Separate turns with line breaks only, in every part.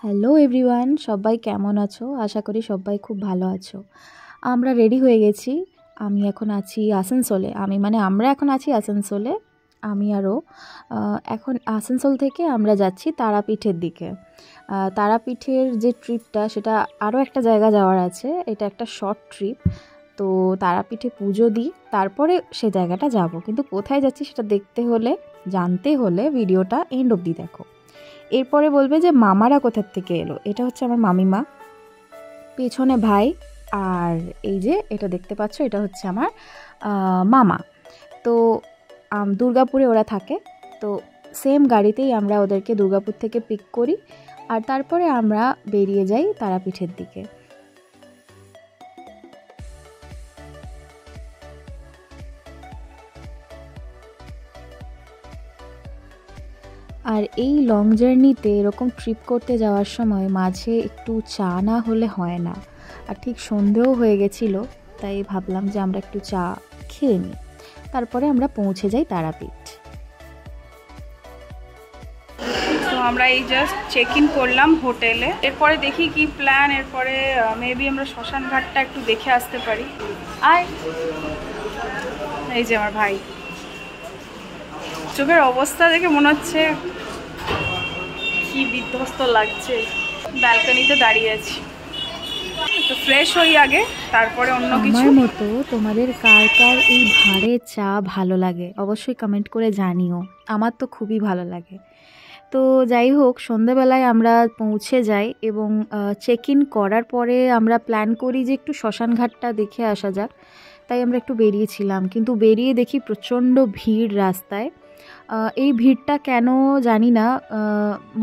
Hello everyone, সবাই কেমন আছো? আশা করি সবাই খুব ভালো আছো। আমরা রেডি হয়ে গেছি। আমি এখন আছি আসানসোলে। আমরা এখন আছি আসানসোলে। আমি আরও এখন আসানসোল থেকে আমরা যাচ্ছি তারাপীঠের দিকে। তারাপীঠের যে ট্রিপটা সেটা আরও একটা জায়গা যাওয়ার আছে। এটা একটা শর্ট ট্রিপ। তো তারাপীঠে পুজো দিই, তারপরে সে জায়গাটা যাব। কিন্তু কোথায় যাচ্ছি সেটা জানতে হলে ভিডিওটা এন্ড অবধি দেখো। এরপরে বলবে যে মামারা কোথার থেকে এলো। এটা হচ্ছে আমার মামিমা, পেছনে ভাই, আর এই যে এটা দেখতে পাচ্ছ এটা হচ্ছে আমার মামা। তো দুর্গাপুরে ওরা থাকে। তো সেম গাড়িতেই আমরা ওদেরকে দুর্গাপুর থেকে পিক করি, আর তারপরে আমরা বেরিয়ে যাই তারাপীঠের দিকে। আর এই লং জার্নিতে এরকম ট্রিপ করতে যাওয়ার সময় মাঝে একটু চা না হলে হয় না। আর ঠিক সন্ধেও হয়ে গেছিলো, তাই ভাবলাম যে আমরা একটু চা খেয়ে নিই। তারপরে আমরা পৌঁছে যাই তারাপীঠ।
তো আমরা এই জাস্ট চেক ইন করলাম হোটেলে। এরপরে দেখি কি প্ল্যান। এরপরে মেবি আমরা শ্মশান ঘাটটা একটু দেখে আসতে পারি। আর এই যে আমার ভাই, চোখের অবস্থা দেখে মনে হচ্ছে কি বিধ্বস্ত লাগছে। ব্যালকনিতে দাঁড়িয়ে আছি, তো ফ্রেশ হই আগে, তারপরে অন্য কিছু।
আমার মতো তোমাদের কার কার এই ভাড়ে চা ভালো লাগে অবশ্যই কমেন্ট করে জানিও। আমার তো খুবই ভালো লাগে। তো যাই হোক, সন্ধেবেলায় আমরা পৌঁছে যাই এবং চেক ইন করার পরে আমরা প্ল্যান করি যে একটু শ্মশান ঘাটটা দেখে আসা যাক। তাই আমরা একটু বেরিয়েছিলাম, কিন্তু বেরিয়ে দেখি প্রচণ্ড ভিড় রাস্তায়। এই ভিড়টা কেন জানি না,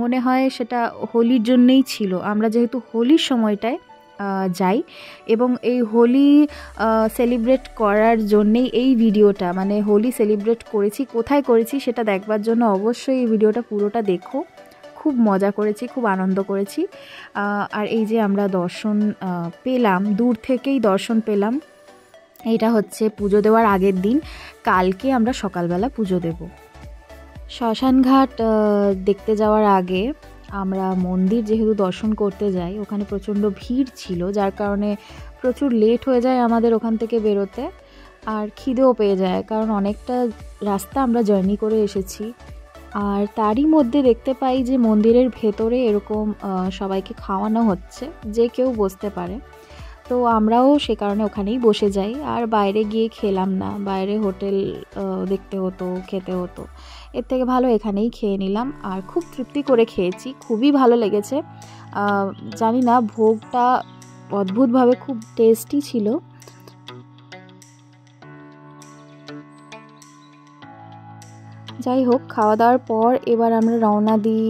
মনে হয় সেটা হোলির জন্যেই ছিল। আমরা যেহেতু হোলির সময়টায় যাই এবং এই হোলি সেলিব্রেট করার জন্যেই এই ভিডিওটা, মানে হোলি সেলিব্রেট করেছি কোথায় করেছি সেটা দেখবার জন্য অবশ্যই এই ভিডিওটা পুরোটা দেখো। খুব মজা করেছি, খুব আনন্দ করেছি। আর এই যে আমরা দর্শন পেলাম, দূর থেকেই দর্শন পেলাম। এটা হচ্ছে পুজো দেওয়ার আগের দিন। কালকে আমরা সকালবেলা পুজো দেব। শ্মশানঘাট দেখতে যাওয়ার আগে আমরা মন্দির যেহেতু দর্শন করতে যাই, ওখানে প্রচণ্ড ভিড় ছিল, যার কারণে প্রচুর লেট হয়ে যায় আমাদের ওখান থেকে বেরোতে। আর খিদেও পেয়ে যায়, কারণ অনেকটা রাস্তা আমরা জার্নি করে এসেছি। আর তারই মধ্যে দেখতে পাই যে মন্দিরের ভেতরে এরকম সবাইকে খাওয়ানো হচ্ছে, যে কেউ বসতে পারে। তো আমরাও সে কারণে ওখানেই বসে যাই, আর বাইরে গিয়ে খেলাম না। বাইরে হোটেল দেখতে হতো, খেতে হতো। এর থেকে ভালো এখানেই খেয়ে নিলাম, আর খুব তৃপ্তি করে খেয়েছি, খুবই ভালো লেগেছে। জানি না, ভোগটা অদ্ভুতভাবে খুব টেস্টি ছিল। যাই হোক, খাওয়া দাওয়ার পর এবার আমরা রওনা দিই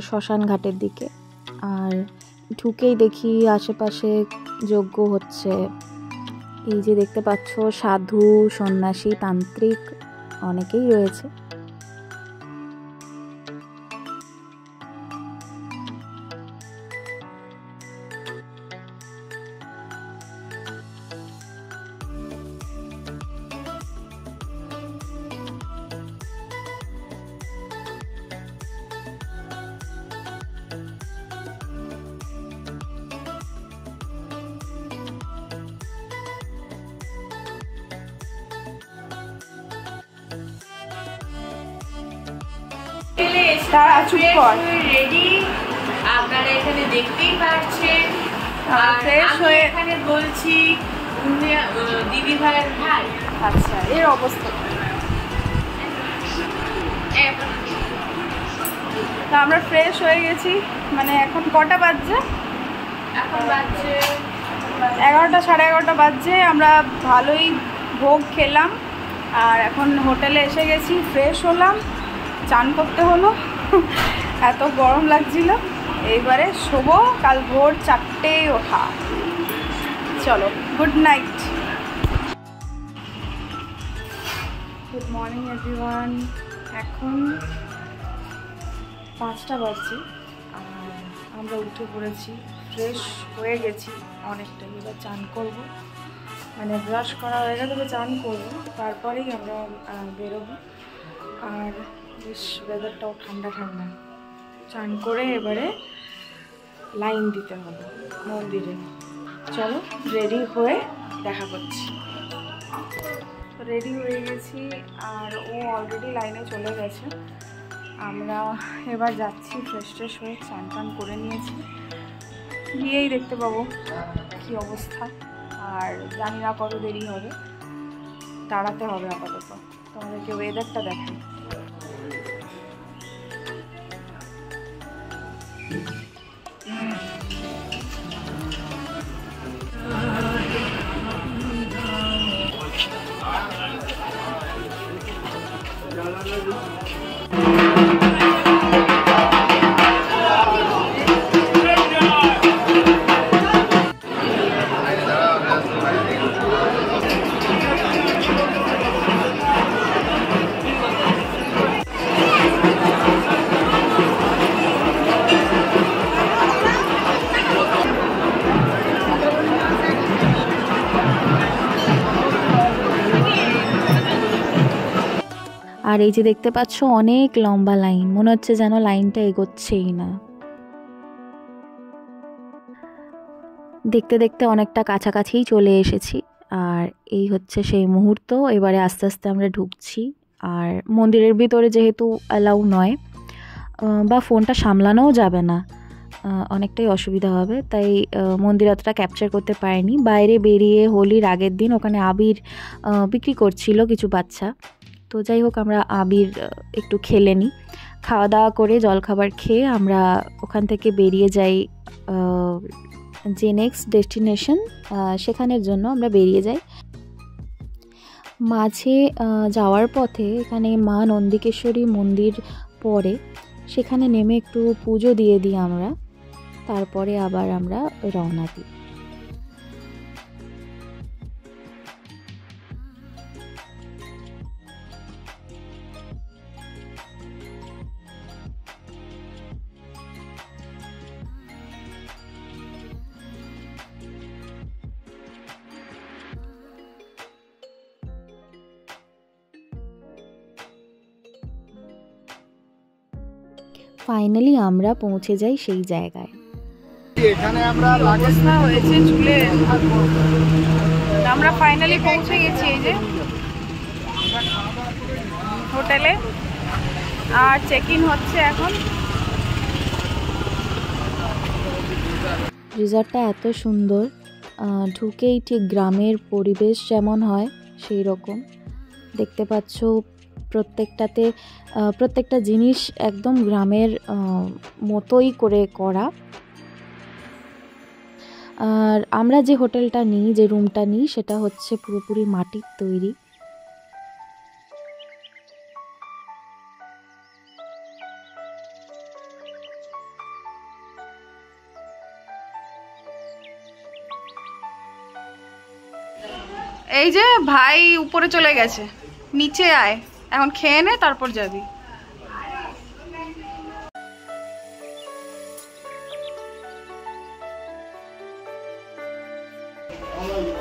শ্মশান ঘাটের দিকে। আর ঢুকেই দেখি আশেপাশে যজ্ঞ হচ্ছে। এই যে দেখতে পাচ্ছ, সাধু, সন্ন্যাসী, তান্ত্রিক অনেকেই রয়েছে।
রেডি আপনারা এখানে দেখতেই পাচ্ছেন। এখানে বলছি দিদি ভাইয়ের ভাই। আচ্ছা, এর অবস্থা। তা আমরা ফ্রেশ হয়ে গেছি। মানে এখন কটা বাজছে? এখন বাজছে 11টা, সাড়ে 11টা বাজছে। আমরা ভালোই ভোগ খেলাম, আর এখন হোটেলে এসে গেছি। ফ্রেশ হলাম, চান করতে হলো, এত গরম লাগছিল। এইবারে শোবো, কাল ভোর 4টেয় ওঠা। চলো, good night. Good morning everyone. এখন 5টা বাজছে, আর আমরা উঠে পড়েছি, ফ্রেশ হয়ে গেছি অনেকটা। এবার চান করব, মানে ব্রাশ করা হয়ে গেলে তবে চান করবো, তারপরেই আমরা বেরোবো। আর বেশ ওয়েদারটাও ঠান্ডা ঠান্ডা। চান করে এবারে লাইন দিতে হবে মন্দিরে। চলো রেডি হয়ে দেখা করছি। রেডি হয়ে গেছি আর ও অলরেডি লাইনে চলে গেছে। আমরা এবার যাচ্ছি, ফ্রেশ ট্রেশ হয়ে স্নান টান করে নিয়েছি, গিয়েই দেখতে পাবো কী অবস্থা। আর জানি না কত দেরি হবে, দাঁড়াতে হবে আপাতত। তোমাদেরকে ওয়েদারটা দেখাই।
আর এই যে দেখতে পাচ্ছ অনেক লম্বা লাইন, মনে হচ্ছে যেন লাইনটা এগোচ্ছেই না। দেখতে দেখতে অনেকটা কাছাকাছিই চলে এসেছি। আর এই হচ্ছে সেই মুহূর্ত। এবারে আস্তে আস্তে আমরা ঢুকছি। আর মন্দিরের ভিতরে যেহেতু অ্যালাউ নয় বা ফোনটা সামলানোও যাবে না, অনেকটাই অসুবিধা হবে, তাই মন্দির অতটা ক্যাপচার করতে পারিনি। বাইরে বেরিয়ে হোলির আগের দিন ওখানে আবির বিক্রি করছিল কিছু বাচ্চা, তো যাই হোক আমরা আবির একটু খেলে নিই। খাওয়া দাওয়া করে জলখাবার খেয়ে আমরা ওখান থেকে বেরিয়ে যাই যে নেক্সট ডেস্টিনেশন সেখানের জন্য আমরা বেরিয়ে যাই। মাঝে যাওয়ার পথে এখানে মা নন্দিকেশ্বরী মন্দির পড়ে, সেখানে নেমে একটু পুজো দিয়ে দিই আমরা, তারপরে আবার আমরা রওনা দিই। ফাইনালি আমরা পৌঁছে যাই সেই জায়গায়।
এখানে আমরা অবস্থা হয়েছে চুলে, আমরা ফাইনালি পৌঁছে গেছি এই যে হোটেলে। আর চেক ইন হচ্ছে এখন।
রিসর্টটা এত সুন্দর, ঢুকেই ঠিক গ্রামের পরিবেশ যেমন হয় সেই রকম। দেখতে পাচ্ছ প্রত্যেকটা জিনিস একদম গ্রামের মতোই করে করা। আর আমরা যে হোটেলটা নিই, যে রুমটা নিই, সেটা হচ্ছে পুরোপুরি মাটির তৈরি।
এই যে ভাই উপরে চলে গেছে, নিচে আয়, এখন খেয়ে নে তারপর যাবি।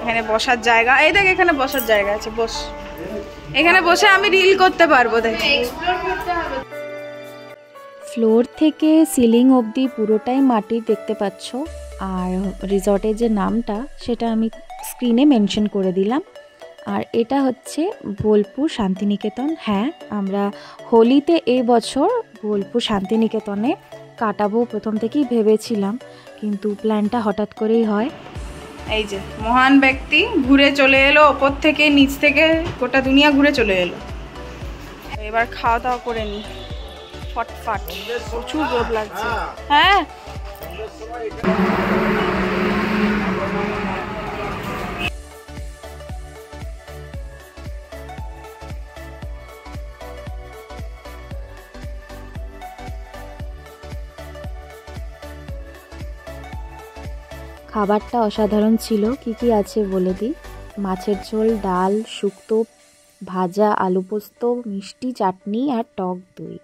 এখানে বসার জায়গা, এই দেখ এখানে বসার জায়গা আছে, বস। এখানে বসে আমি রিল করতে পারবো। দেখ
ফ্লোর থেকে সিলিং অবধি পুরোটাই মাটির দেখতে পাচ্ছ। আর রিসর্টের যে নামটা সেটা আমি স্ক্রিনে মেনশন করে দিলাম। আর এটা হচ্ছে বোলপুর শান্তিনিকেতন। হ্যাঁ, আমরা হোলিতে এই বছর বোলপুর শান্তিনিকেতনে কাটাবো প্রথম থেকেই ভেবেছিলাম, কিন্তু প্ল্যানটা হঠাৎ করেই হয়।
এই যে মহান ব্যক্তি ঘুরে চলে এলো, ওপর থেকে নিচ থেকে গোটা দুনিয়া ঘুরে চলে এলো। এবার খাওয়া দাওয়া করে নি ফটফট, প্রচুর রোদ লাগছে। হ্যাঁ
খাবারটা অসাধারণ ছিল। কি কি আছে বলে দিই। মাছের ঝোল, ডাল, শুক্তো, ভাজা, আলু পোস্ত, মিষ্টি, চাটনি আর টক দই।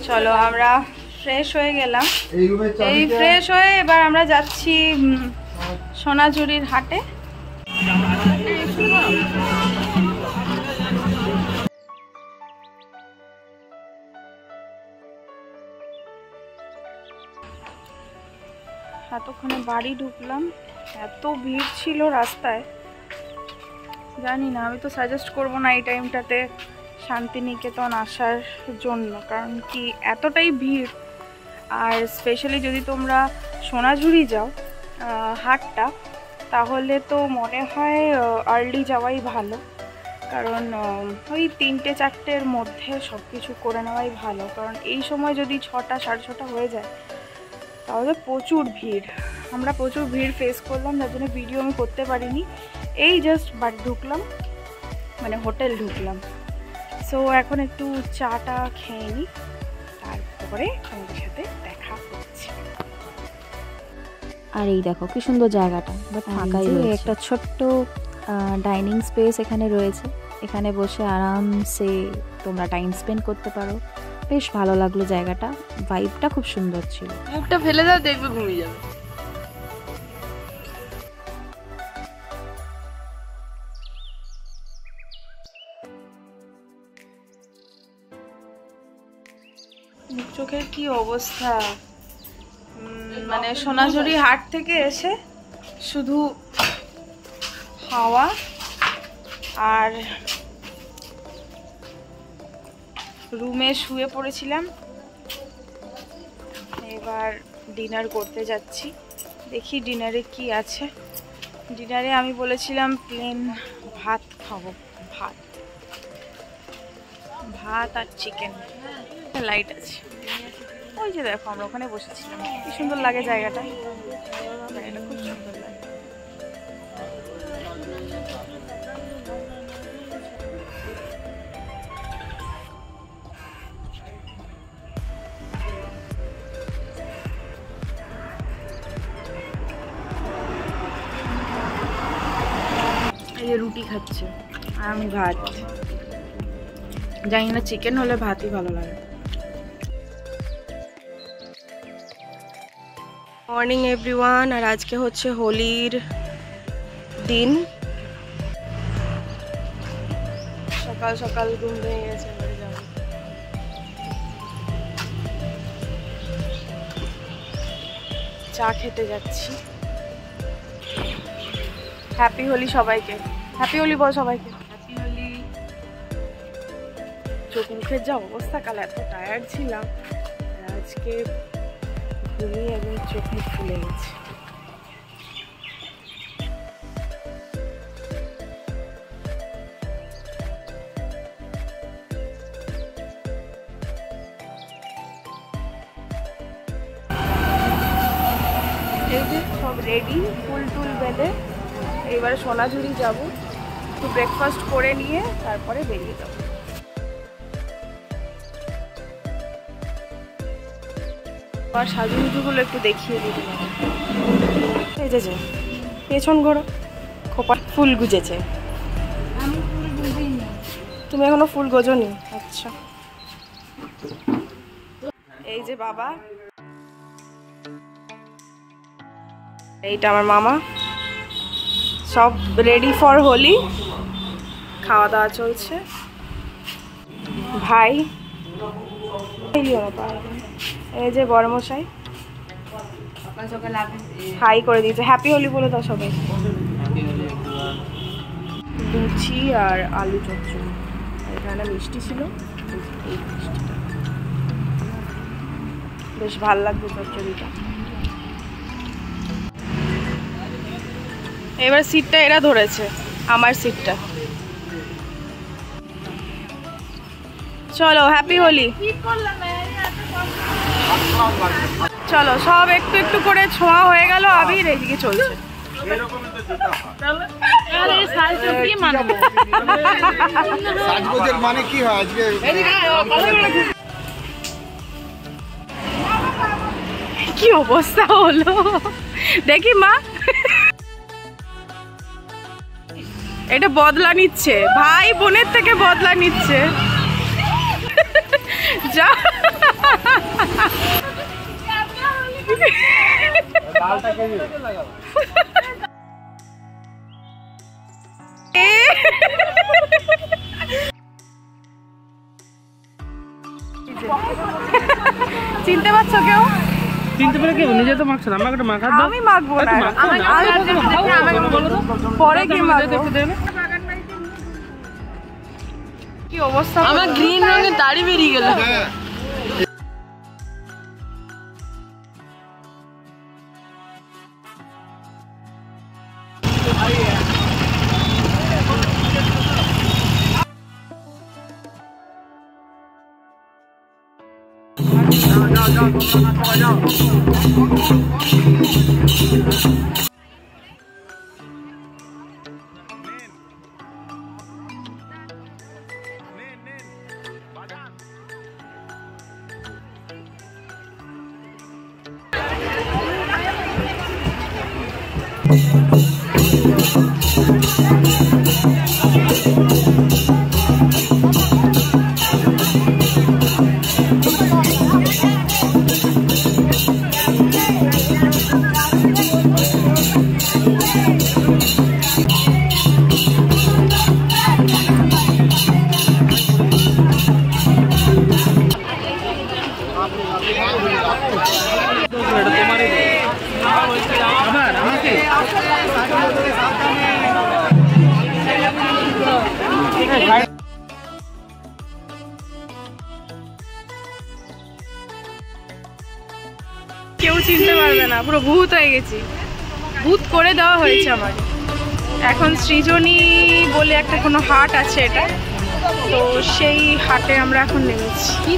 চলো আমরা ফ্রেশ হয়ে গেলাম। এই ফ্রেশ হয়ে এবার আমরা যাচ্ছি সোনাঝুরির হাটে। এতক্ষণে বাড়ি ঢুকলাম, এত ভিড় ছিল রাস্তায়, জানি না, আমি তো সাজেস্ট করবো না এই টাইমটাতে শান্তিনিকেতন আসার জন্য, কারণ কি এতটাই ভিড়। আর স্পেশালি যদি তোমরা সোনাঝুরি যাও হাটটা, তাহলে তো মনে হয় আর্লি যাওয়াই ভালো, কারণ ওই 3টে-4টের মধ্যে সব কিছু করে নেওয়াই ভালো, কারণ এই সময় যদি 6টা 6:30 হয়ে যায় তাহলে প্রচুর ভিড়। আমরা প্রচুর ভিড় ফেস করলাম, যার জন্য ভিডিও আমি করতে পারিনি। এই জাস্ট বাড়ি ঢুকলাম, মানে হোটেল ঢুকলাম। সো এখন একটু চাটা খেয়ে নিই, তারপরে আমাদের সাথে দেখা হচ্ছে।
আর এই দেখো কি সুন্দর জায়গাটা, বাট ফাঁকাই রয়েছে। একটা ছোট্ট ডাইনিং স্পেস এখানে রয়েছে, এখানে বসে আরামসে তোমরা টাইম স্পেন্ড করতে পারো। বেশ ভালো লাগলো জায়গাটা, ভাইবটা খুব সুন্দর ছিল।
মুখটা ফেলে দাও, দেখবে ঘুমিয়ে যাবে।
চোখের কি অবস্থা, মানে সোনাঝুরি হাট থেকে এসে শুধু হাওয়া আর রুমে শুয়ে পড়েছিলাম। এবার ডিনার করতে যাচ্ছি, দেখি ডিনারে কি আছে। ডিনারে আমি বলেছিলাম প্লেন ভাত খাবো, ভাত আর চিকেন। লাইট আছে, ওই যে দেখো আমরা ওখানে বসেছিলাম, কি সুন্দর লাগে জায়গাটা, জায়গাটা খুব সুন্দর লাগে। এই যে রুটি খাচ্ছে আর আমি ভাত, জানি না চিকেন হলে ভাতই ভালো লাগে। মর্নিং এভরিওয়ান, আর আজকে হচ্ছে হোলির দিন। সকাল সকাল ঘুম ভেঙে গেছে, এবারে যাব। চা খেতে যাচ্ছি। হ্যাপি হোলি সবাইকে, হ্যাপি হোলি বল সবাইকে, হ্যাপি হোলি। চোখ মুখের যা অবস্থা, কাল এত টায়ার্ড ছিলাম, আজকে ঘুমিয়ে একদম চোখ মুখ ফুলে গেছে। এই যে সব রেডি, ফুল টুল বেঁধে এবারে সোনাঝুরি যাব, একটু ব্রেকফাস্ট করে নিয়ে তারপরে বেরিয়ে যাব। আর সাজুগুজুগুলো একটু দেখিয়ে দিতে হবে। এই যে পেছন ঘোরো, খোপা ফুল গুজেছে। তুমি এখনো ফুল গোজোনি? আচ্ছা। এই যে বাবা, এইটা আমার মামা, সব রেডি ফর হোলি, খাওয়া দাওয়া চলছে। ভাই এই যে বড়মশাই হাই করে দিয়েছে, হ্যাপি হোলি বলে দাও সবাই। লুচি আর আলু চচ্চড়ি, এখানে মিষ্টি ছিল, এই মিষ্টিটা বেশ ভাল লাগবে চচ্চড়িটা। এবার সিটটা এরা ধরেছে, আমার সিটটা। চলো হ্যাপি হোলি, চলো সব একটু একটু করে ছোঁয়া হয়ে গেল, আবির এইদিকে চলছে। কি অবস্থা হলো দেখি মা, এটা বদলা নিচ্ছে, ভাই বোনের থেকে বদলা নিচ্ছে। যা চিনতে পারছো কেউ?
চিনতে পারে কেউ নিজে তো মাখছ না, আমাকে একটু মাখার দাও।
আমি মাখবো না, পরে কি মাখবো। কি অবস্থা,
আমার গ্রিন রঙের দাড়ি বেরিয়ে গেল।
কেউ চিনতে পারবে না, পুরো ভূত হয়ে গেছি, ভূত করে দেওয়া হয়েছে আমার। এখন সৃজনী বলে একটা কোনো হাট আছে, এটা তো সেই হাটে আমরা এখন নেমেছি।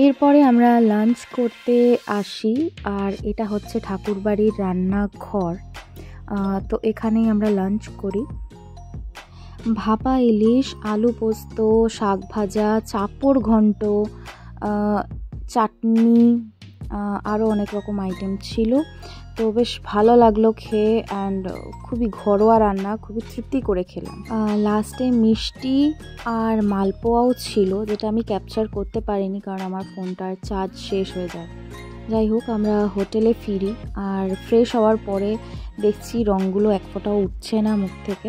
এরপরে আমরা লাঞ্চ করতে আসি, আর এটা হচ্ছে ঠাকুরবাড়ির রান্নাঘর। তো এখানেই আমরা লাঞ্চ করি। ভাপা ইলিশ, আলু পোস্ত, শাক ভাজা, চাপড় ঘন্ট, চাটনি, আরও অনেক রকম আইটেম ছিল। তো বেশ ভালো লাগলো খেয়ে, অ্যান্ড খুবই ঘরোয়া রান্না, খুবই তৃপ্তি করে খেলাম। লাস্টে মিষ্টি আর মালপোয়াও ছিল, যেটা আমি ক্যাপচার করতে পারিনি কারণ আমার ফোনটার চার্জ শেষ হয়ে যায়। যাই হোক, আমরা হোটেলে ফিরি, আর ফ্রেশ হওয়ার পরে দেখছি রঙগুলো এক ফোঁটাও উঠছে না মুখ থেকে।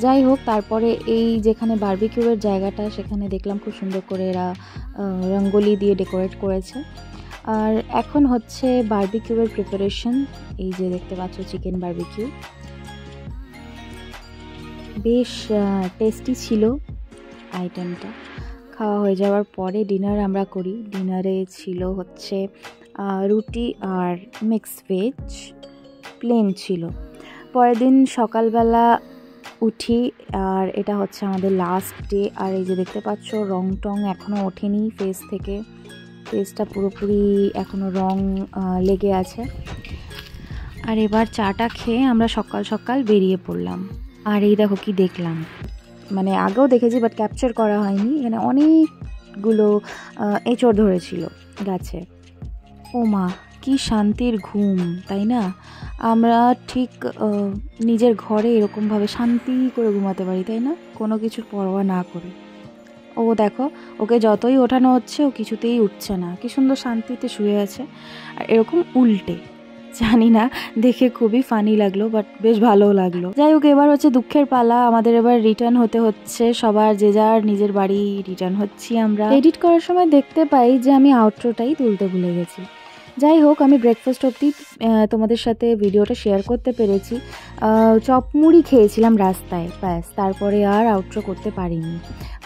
যাই হোক, তারপরে এই যেখানে বারবিকিউয়ের জায়গাটা, সেখানে দেখলাম খুব সুন্দর করে এরা রঙ্গোলি দিয়ে ডেকোরেট করেছে। আর এখন হচ্ছে বারবিকিউয়ের প্রিপারেশন। এই যে দেখতে পাচ্ছ চিকেন বারবিকিউ, বেশ টেস্টি ছিল আইটেমটা। খাওয়া হয়ে যাওয়ার পরে ডিনার আমরা করি। ডিনারে ছিল হচ্ছে রুটি আর মিক্স ভেজ, প্লেন ছিল। পরের দিন সকালবেলা উঠি, আর এটা হচ্ছে আমাদের লাস্ট ডে। আর এই যে দেখতে পাচ্ছ রং টং এখনও ওঠেনি ফেস থেকে, ফেসটা পুরোপুরি এখনও রং লেগে আছে। আর এবার চাটা খেয়ে আমরা সকাল সকাল বেরিয়ে পড়লাম। আর এই দেখো কি দেখলাম, মানে আগেও দেখেছি বাট ক্যাপচার করা হয়নি। এখানে অনেকগুলো এঁচড় ধরেছিল গাছে। ও মা, কি শান্তির ঘুম, তাই না? আমরা ঠিক নিজের ঘরে এরকমভাবে শান্তি করে ঘুমাতে পারি, তাই না? কোনো কিছুর পরোয়া না করে। ও দেখো, ওকে যতই ওঠানো হচ্ছে ও কিছুতেই উঠছে না, কি সুন্দর শান্তিতে শুয়ে আছে। আর এরকম উল্টে, জানি না, দেখে খুবই ফানি লাগলো, বাট বেশ ভালোও লাগলো। যাই হোক, এবার হচ্ছে দুঃখের পালা, আমাদের এবার রিটার্ন হতে হচ্ছে। সবার যে যার নিজের বাড়ি রিটার্ন হচ্ছি আমরা। এডিট করার সময় দেখতে পাই যে আমি আউটরোটাই তুলতে ভুলে গেছি। যাই হোক, আমি ব্রেকফাস্ট অবধি তোমাদের সাথে ভিডিওটা শেয়ার করতে পেরেছি। চপমুড়ি খেয়েছিলাম রাস্তায়, ব্যাস, তারপরে আর আউটরো করতে পারিনি,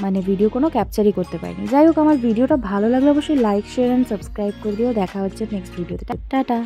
মানে ভিডিও কোনো ক্যাপচারই করতে পারিনি। যাই হোক, আমার ভিডিওটা ভালো লাগলে অবশ্যই লাইক, শেয়ার অ্যান্ড সাবস্ক্রাইব করে দিও। দেখা হচ্ছে নেক্সট ভিডিওতে। টাটা।